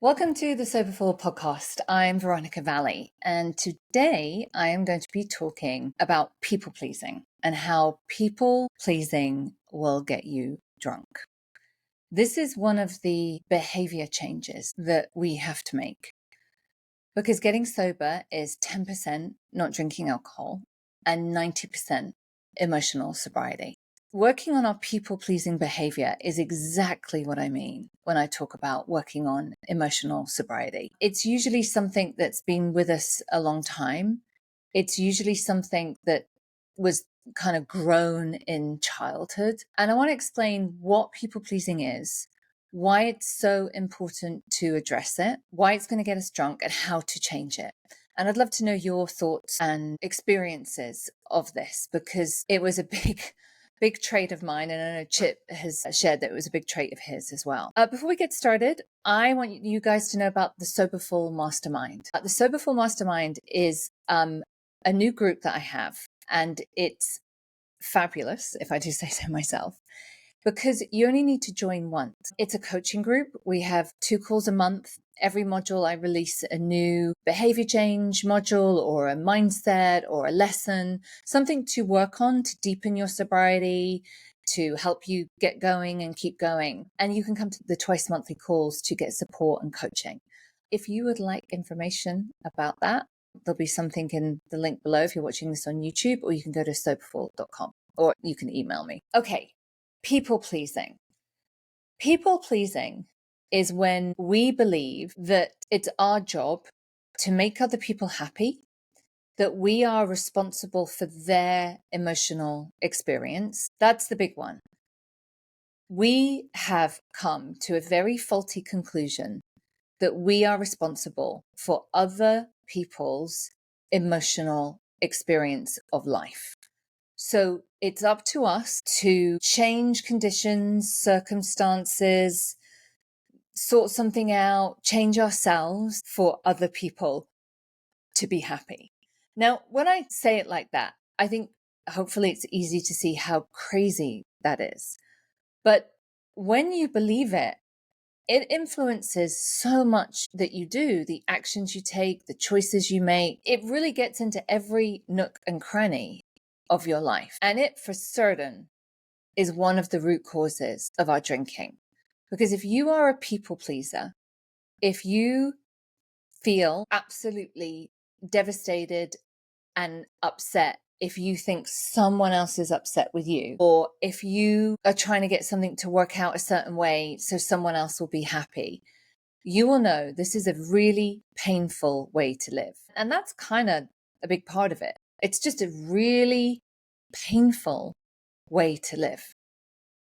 Welcome to the Soberful podcast. I'm Veronica Valli, and today I am going to be talking about people pleasing and how people pleasing will get you drunk. This is one of the behavior changes that we have to make because getting sober is 10% not drinking alcohol and 90% emotional sobriety. Working on our people-pleasing behavior is exactly what I mean when I talk about working on emotional sobriety. It's usually something that's been with us a long time. It's usually something that was kind of grown in childhood. And I want to explain what people-pleasing is, why it's so important to address it, why it's going to get us drunk, and how to change it. And I'd love to know your thoughts and experiences of this because it was a big trait of mine, and I know Chip has shared that it was a big trait of his as well. Before we get started, I want you guys to know about the Soberful Mastermind. The Soberful Mastermind is a new group that I have, and it's fabulous, if I do say so myself, because you only need to join once. It's a coaching group. We have 2 calls a month. Every module, I release a new behavior change module or a mindset or a lesson, something to work on to deepen your sobriety, to help you get going and keep going. And you can come to the twice monthly calls to get support and coaching. If you would like information about that, there'll be something in the link below if you're watching this on YouTube, or you can go to soberful.com or you can email me. Okay, people pleasing. People pleasing is when we believe that it's our job to make other people happy, that we are responsible for their emotional experience. That's the big one. We have come to a very faulty conclusion that we are responsible for other people's emotional experience of life. So it's up to us to change conditions, circumstances, sort something out, change ourselves for other people to be happy. Now, when I say it like that, I think hopefully it's easy to see how crazy that is. But when you believe it, it influences so much that you do, the actions you take, the choices you make. It really gets into every nook and cranny of your life. And it for certain is one of the root causes of our drinking. Because if you are a people pleaser, if you feel absolutely devastated and upset if you think someone else is upset with you, or if you are trying to get something to work out a certain way so someone else will be happy, you will know this is a really painful way to live. And that's kind of a big part of it. It's just a really painful way to live.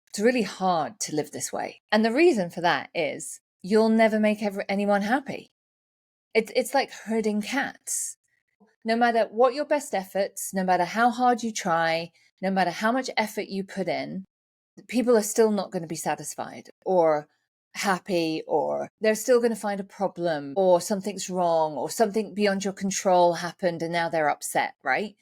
It's really hard to live this way. And the reason for that is you'll never make anyone happy. It's like herding cats. No matter what your best efforts, no matter how hard you try, no matter how much effort you put in, people are still not going to be satisfied or happy, or they're still going to find a problem, or something's wrong, or something beyond your control happened and now they're upset, right?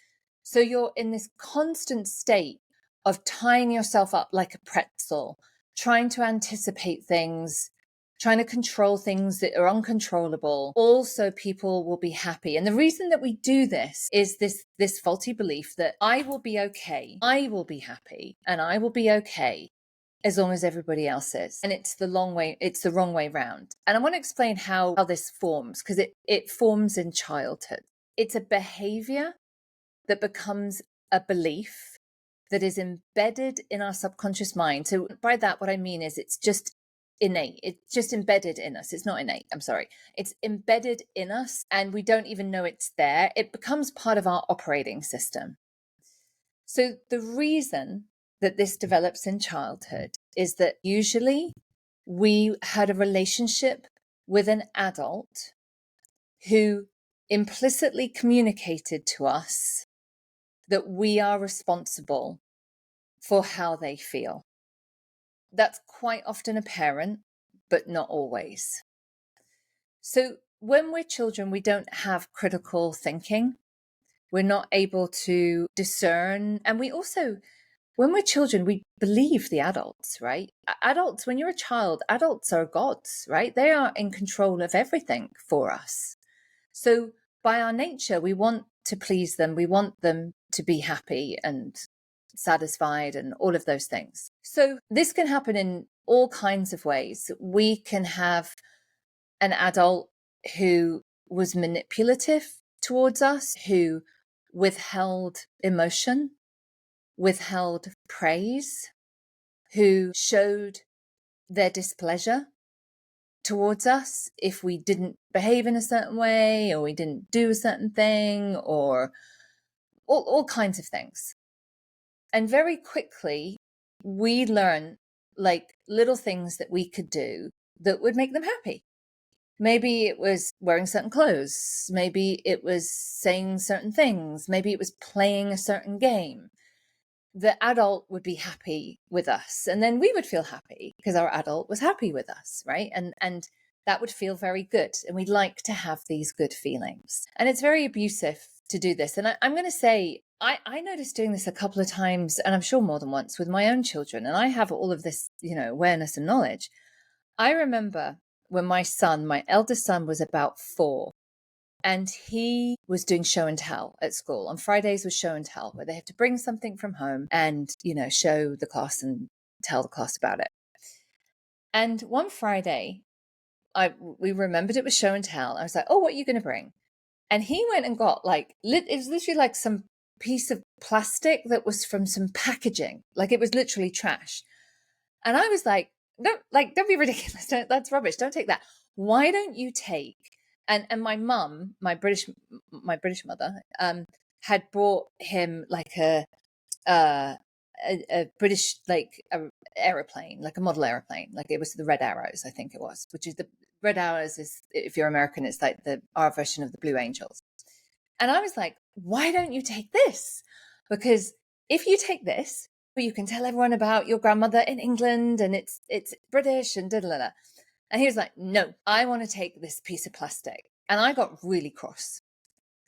So you're in this constant state of tying yourself up like a pretzel, trying to anticipate things, trying to control things that are uncontrollable, also people will be happy. And the reason that we do this is this faulty belief that I will be okay, I will be happy, and I will be okay as long as everybody else is. And it's the wrong way round. And I want to explain how this forms, because it forms in childhood. It's a behavior that becomes a belief that is embedded in our subconscious mind. So by that, what I mean is it's just innate. It's just embedded in us. It's not innate. I'm sorry. It's embedded in us and we don't even know it's there. It becomes part of our operating system. So the reason that this develops in childhood is that usually we had a relationship with an adult who implicitly communicated to us that we are responsible for how they feel. That's quite often a parent, but not always. So when we're children, we don't have critical thinking. We're not able to discern. And we also when we're children, we believe the adults, right? Adults, when you're a child, adults are gods, right? They are in control of everything for us. So by our nature, we want to please them. We want them to be happy and satisfied and all of those things. So this can happen in all kinds of ways. We can have an adult who was manipulative towards us, who withheld emotion, withheld praise, who showed their displeasure towards us if we didn't behave in a certain way, or we didn't do a certain thing, or all kinds of things. And very quickly, we learn like little things that we could do that would make them happy. Maybe it was wearing certain clothes. Maybe it was saying certain things. Maybe it was playing a certain game. The adult would be happy with us, and then we would feel happy because our adult was happy with us, right? And that would feel very good, and we'd like to have these good feelings. And it's very abusive to do this. And I'm going to say, I noticed doing this a couple of times, and I'm sure more than once, with my own children. And I have all of this, awareness and knowledge. I remember when my eldest son was about 4, and he was doing show and tell at school. On Fridays was show and tell, where they have to bring something from home and, show the class and tell the class about it. And one Friday, we remembered it was show and tell. I was like, oh, what are you going to bring? And he went and got it was literally like some piece of plastic that was from some packaging. Like, it was literally trash. And I was like, don't be ridiculous. That's rubbish. Don't take that. Why don't you take, and my mum, my British mother, had brought him like a British, like a aeroplane, like a model aeroplane. Like, it was the Red Arrows, I think it was, which is the Red Arrows is, if you're American, it's like our version of the Blue Angels. And I was like, why don't you take this? Because if you take this, you can tell everyone about your grandmother in England, and it's British and da-da-da-da. And he was like, no, I want to take this piece of plastic. And I got really cross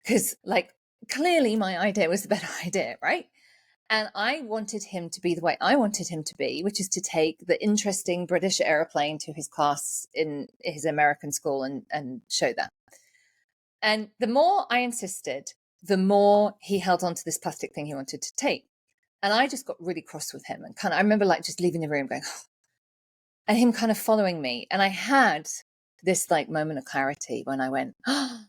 because, like, clearly my idea was the better idea, right? And I wanted him to be the way I wanted him to be, which is to take the interesting British airplane to his class in his American school and show that. And the more I insisted, the more he held on to this plastic thing he wanted to take. And I just got really cross with him, and I remember like just leaving the room going, oh, and him kind of following me. And I had this like moment of clarity when I went, oh,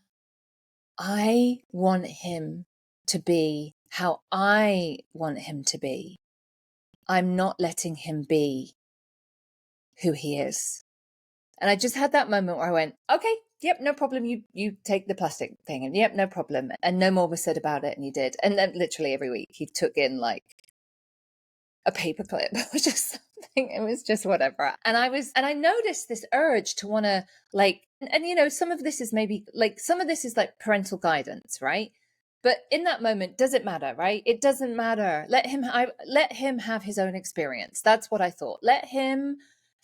I want him to be how I want him to be. I'm not letting him be who he is. And I just had that moment where I went, okay, yep, no problem. You take the plastic thing, and yep, no problem. And no more was said about it. And he did. And then literally every week he took in like a paperclip or just something. It was just whatever. And I noticed this urge to want to like, and some of this is maybe like, some of this is like parental guidance, right? But in that moment, does it matter, right? It doesn't matter. Let him have his own experience. That's what I thought. Let him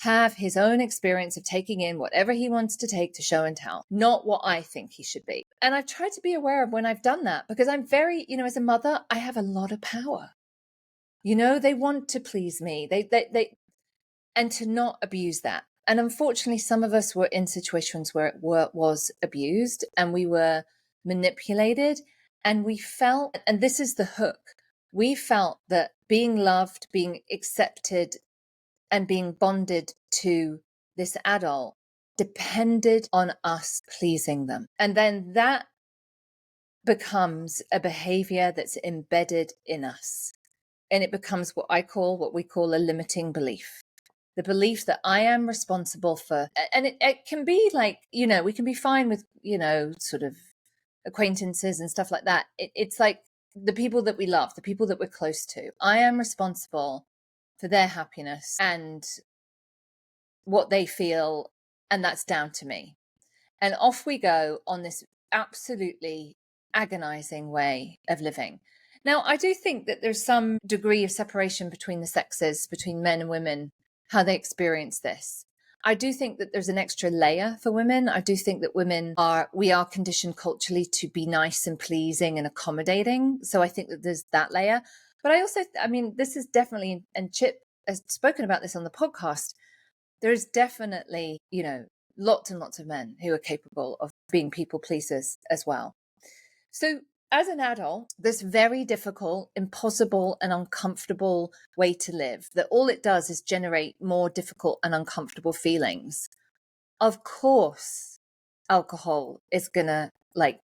have his own experience of taking in whatever he wants to take to show and tell, not what I think he should be. And I've tried to be aware of when I've done that, because I'm very, as a mother, I have a lot of power. They want to please me. They and to not abuse that. And unfortunately, some of us were in situations where it was abused, and we were manipulated, and we felt, and this is the hook, we felt that being loved, being accepted, and being bonded to this adult depended on us pleasing them. And then that becomes a behavior that's embedded in us. And it becomes what we call a limiting belief. The belief that I am responsible for, and it can be like, we can be fine with, sort of acquaintances and stuff like that. It's like the people that we love, the people that we're close to. I am responsible for their happiness and what they feel, and that's down to me. And off we go on this absolutely agonizing way of living. Now, I do think that there's some degree of separation between the sexes, between men and women, how they experience this. I do think that there's an extra layer for women. I do think that we are conditioned culturally to be nice and pleasing and accommodating. So I think that there's that layer. But I also, I mean, this is definitely, and Chip has spoken about this on the podcast, there is definitely, lots and lots of men who are capable of being people pleasers as well. So as an adult, this very difficult, impossible, and uncomfortable way to live, that all it does is generate more difficult and uncomfortable feelings. Of course, alcohol is going to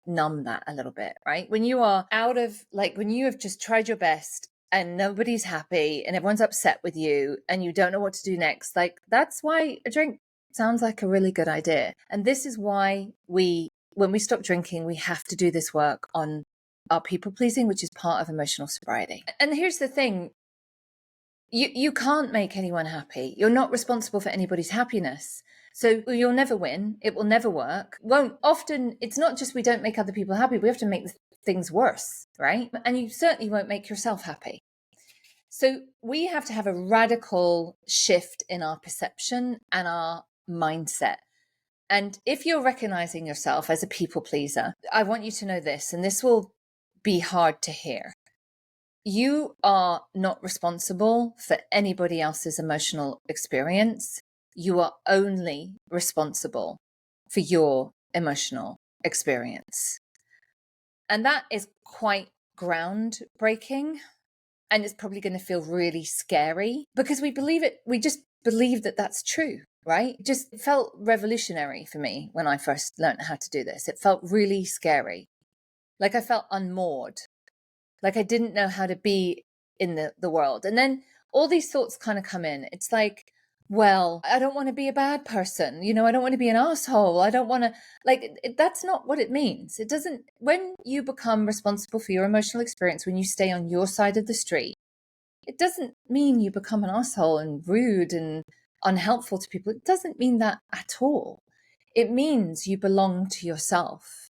numb that a little bit, right? When you are out of, when you have just tried your best and nobody's happy and everyone's upset with you and you don't know what to do next, that's why a drink sounds like a really good idea. And this is why when we stop drinking, we have to do this work on our people pleasing, which is part of emotional sobriety. And here's the thing. You can't make anyone happy. You're not responsible for anybody's happiness. So you'll never win. It will never work. Often, it's not just we don't make other people happy. We have to make things worse, right? And you certainly won't make yourself happy. So we have to have a radical shift in our perception and our mindset. And if you're recognizing yourself as a people pleaser, I want you to know this, and this will be hard to hear. You are not responsible for anybody else's emotional experience. You are only responsible for your emotional experience. And that is quite groundbreaking. And it's probably going to feel really scary because we believe it. We just believe that that's true, right? It felt revolutionary for me when I first learned how to do this. It felt really scary. Like I felt unmoored. Like I didn't know how to be in the world. And then all these thoughts kind of come in. It's like, well, I don't want to be a bad person. I don't want to be an asshole. I don't want to, that's not what it means. It doesn't, when you become responsible for your emotional experience, when you stay on your side of the street, it doesn't mean you become an asshole and rude and unhelpful to people. It doesn't mean that at all. It means you belong to yourself.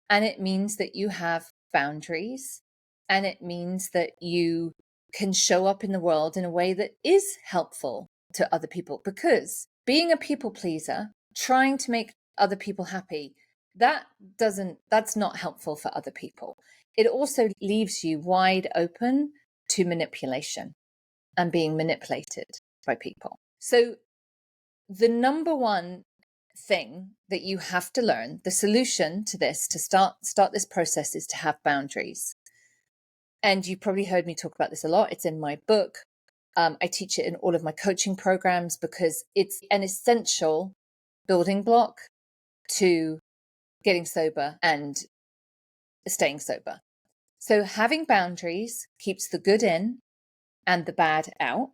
And it means that you have boundaries. And it means that you can show up in the world in a way that is helpful to other people. Because being a people pleaser, trying to make other people happy, that's not helpful for other people. It also leaves you wide open to manipulation and being manipulated by people. So the number one thing that you have to learn, the solution to this, to start this process, is to have boundaries. And you probably heard me talk about this a lot. It's in my book. I teach it in all of my coaching programs because it's an essential building block to getting sober and staying sober. So having boundaries keeps the good in and the bad out.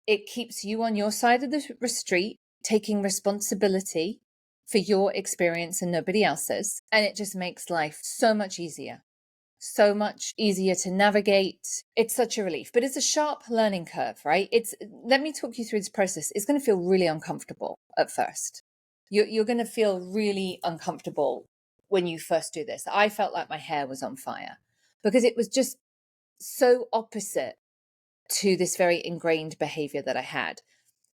It keeps you on your side of the street, taking responsibility for your experience and nobody else's. And it just makes life so much easier to navigate. It's such a relief, but it's a sharp learning curve, right? Let me talk you through this process. It's going to feel really uncomfortable at first. You're going to feel really uncomfortable when you first do this. I felt like my hair was on fire because it was just so opposite to this very ingrained behavior that I had.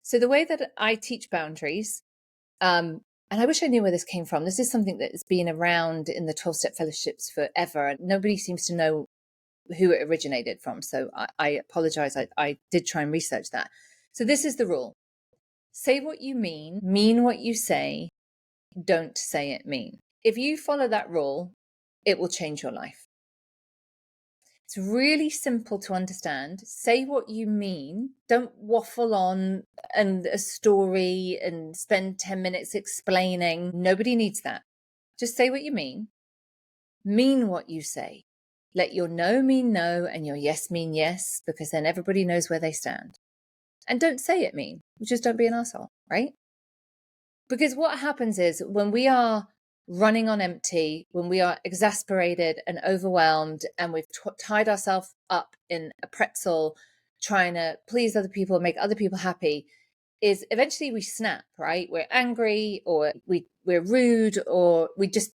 So the way that I teach boundaries, and I wish I knew where this came from. This is something that has been around in the 12-step fellowships forever. Nobody seems to know who it originated from. So I apologize. I did try and research that. So this is the rule. Say what you mean what you say, don't say it mean. If you follow that rule, it will change your life. It's really simple to understand. Say what you mean. Don't waffle on and a story and spend 10 minutes explaining. Nobody needs that. Just say what you mean. Mean what you say. Let your no mean no and your yes mean yes, because then everybody knows where they stand. And don't say it mean. Just don't be an asshole, right? Because what happens is when we are running on empty, when we are exasperated and overwhelmed and we've tied ourselves up in a pretzel trying to please other people and make other people happy, is eventually we snap, right? We're angry or we're rude or we just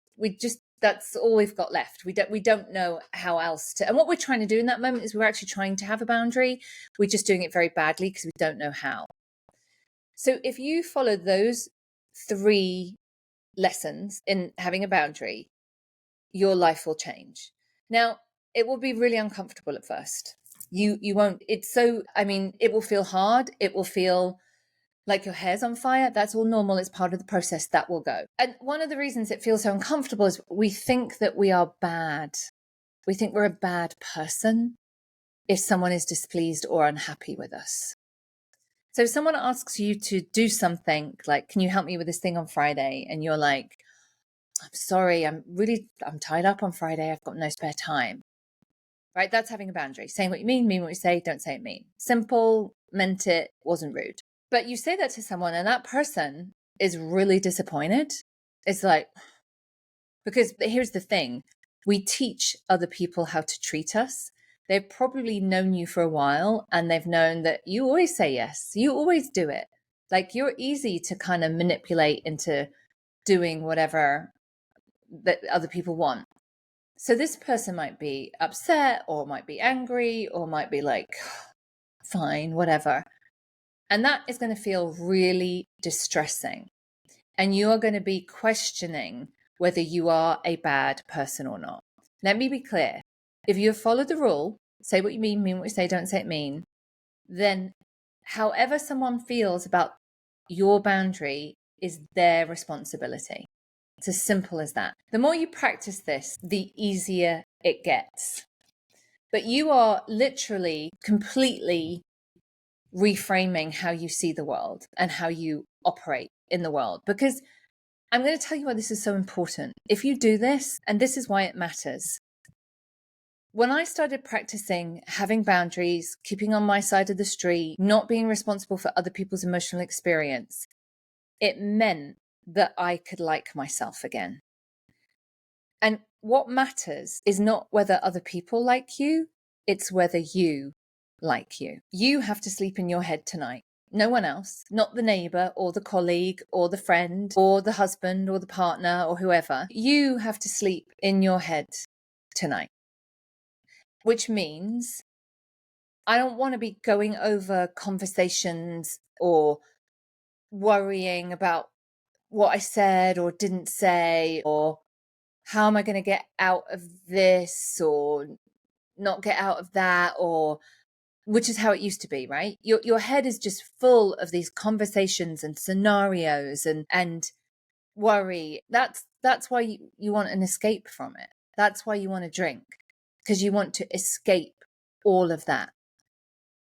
that's all we've got left. We don't know how else to. And what we're trying to do in that moment is we're actually trying to have a boundary. We're just doing it very badly because we don't know how. So if you follow those 3 lessons in having a boundary, your life will change. Now, it will be really uncomfortable at first. You won't, it will feel hard. It will feel like your hair's on fire. That's all normal. It's part of the process. That will go. And one of the reasons it feels so uncomfortable is we think that we are bad. We think we're a bad person if someone is displeased or unhappy with us. So if someone asks you to do something like, can you help me with this thing on Friday? And you're like, I'm sorry, I'm tied up on Friday. I've got no spare time. Right? That's having a boundary. Saying what you mean what you say, don't say it mean. Simple, meant it, wasn't rude. But you say that to someone and that person is really disappointed. It's like, because here's the thing, we teach other people how to treat us. They've probably known you for a while and they've known that you always say yes. You always do it. Like you're easy to kind of manipulate into doing whatever that other people want. So this person might be upset or might be angry or might be like, fine, whatever. And that is going to feel really distressing. And you are going to be questioning whether you are a bad person or not. Let me be clear. If you have followed the rule, say what you mean what you say, don't say it mean, then however someone feels about your boundary is their responsibility. It's as simple as that. The more you practice this, the easier it gets. But you are literally completely reframing how you see the world and how you operate in the world. Because I'm going to tell you why this is so important. If you do this, and this is why it matters. When I started practicing having boundaries, keeping on my side of the street, not being responsible for other people's emotional experience, it meant that I could like myself again. And what matters is not whether other people like you, it's whether you like you. You have to sleep in your head tonight. No one else, not the neighbor or the colleague or the friend or the husband or the partner or whoever. You have to sleep in your head tonight, which means I don't want to be going over conversations or worrying about what I said or didn't say, or how am I going to get out of this or not get out of that, or which is how it used to be, right? Your head is just full of these conversations and scenarios and worry. That's why you want an escape from it. That's why you want to drink, because you want to escape all of that.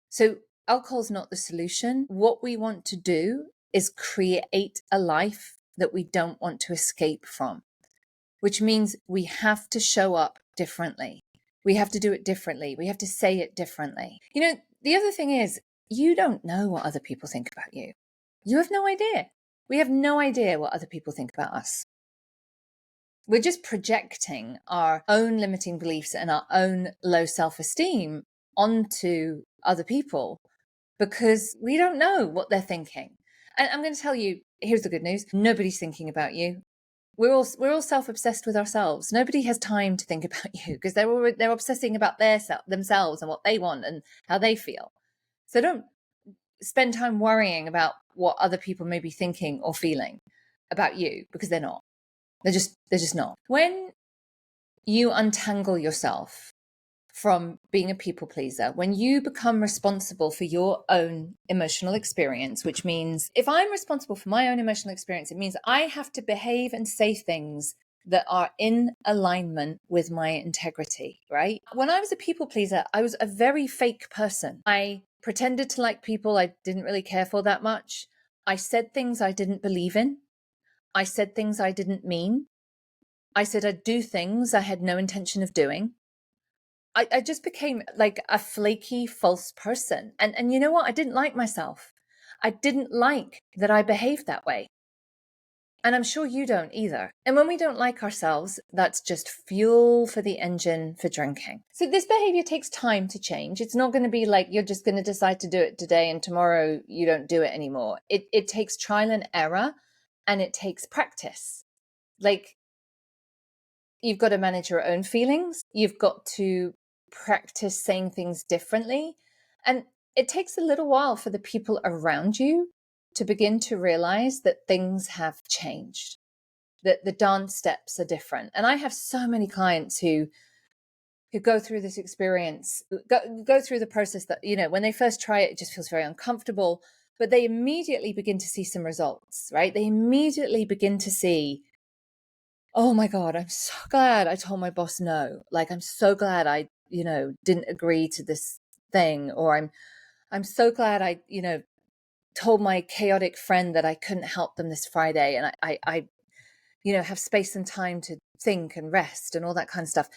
So alcohol's not the solution. What we want to do is create a life that we don't want to escape from, which means we have to show up differently. We have to do it differently. We have to say it differently. You know, the other thing is, you don't know what other people think about you. You have no idea. We have no idea what other people think about us. We're just projecting our own limiting beliefs and our own low self-esteem onto other people because we don't know what they're thinking. And I'm going to tell you, here's the good news. Nobody's thinking about you. We're all self-obsessed with ourselves. Nobody has time to think about you because they're obsessing about themselves and what they want and how they feel. So don't spend time worrying about what other people may be thinking or feeling about you, because they're not. They're just not. When you untangle yourself from being a people pleaser, when you become responsible for your own emotional experience, which means if I'm responsible for my own emotional experience, it means I have to behave and say things that are in alignment with my integrity, right? When I was a people pleaser, I was a very fake person. I pretended to like people I didn't really care for that much. I said things I didn't believe in. I said things I didn't mean. I said I'd do things I had no intention of doing. I just became like a flaky, false person. And you know what? I didn't like myself. I didn't like that I behaved that way. And I'm sure you don't either. And when we don't like ourselves, that's just fuel for the engine for drinking. So this behavior takes time to change. It's not going to be like you're just going to decide to do it today and tomorrow you don't do it anymore. It takes trial and error, and it takes practice. Like, you've got to manage your own feelings. You've got to practice saying things differently. And it takes a little while for the people around you to begin to realize that things have changed, that the dance steps are different. And I have so many clients who who go through this experience, go through the process that, when they first try it, it just feels very uncomfortable, but they immediately begin to see some results, right? They immediately begin to see, oh my God, I'm so glad I told my boss no. Like, I'm so glad I, didn't agree to this thing, or I'm so glad I, told my chaotic friend that I couldn't help them this Friday, and I have space and time to think and rest and all that kind of stuff.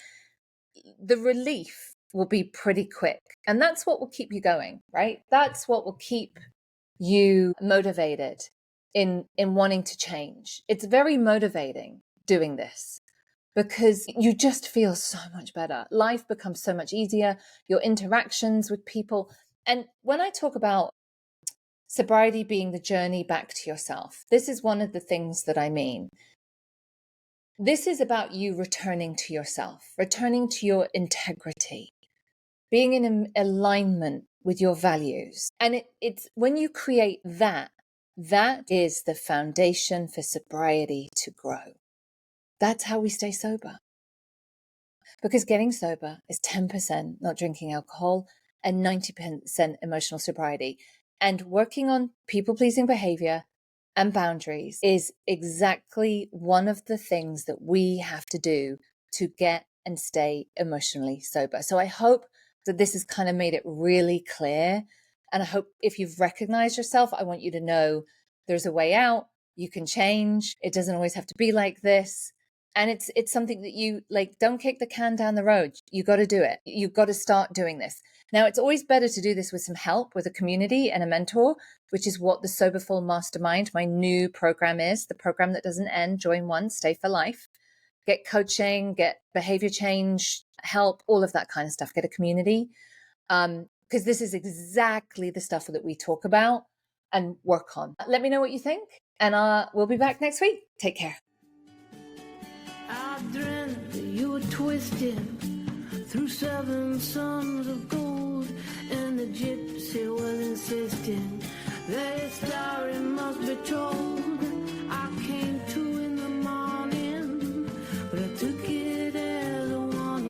The relief will be pretty quick. And that's what will keep you going, right? That's what will keep you motivated in wanting to change. It's very motivating doing this because you just feel so much better. Life becomes so much easier, your interactions with people. And when I talk about sobriety being the journey back to yourself, this is one of the things that I mean. This is about you returning to yourself, returning to your integrity, being in alignment with your values. And it's when you create that is the foundation for sobriety to grow. That's how we stay sober. Because getting sober is 10% not drinking alcohol and 90% emotional sobriety. And working on people-pleasing behavior and boundaries is exactly one of the things that we have to do to get and stay emotionally sober. So I hope that this has kind of made it really clear. And I hope if you've recognized yourself, I want you to know there's a way out. You can change. It doesn't always have to be like this. And it's something that you don't kick the can down the road. You got to do it. You've got to start doing this. Now, it's always better to do this with some help, with a community and a mentor, which is what the Soberful Mastermind, my new program is, the program that doesn't end. Join once, stay for life. Get coaching, get behavior change, help, all of that kind of stuff. Get a community. Because this is exactly the stuff that we talk about and work on. Let me know what you think. And we'll be back next week. Take care. I dreamt that you were twisting through 7 suns of gold, and the gypsy was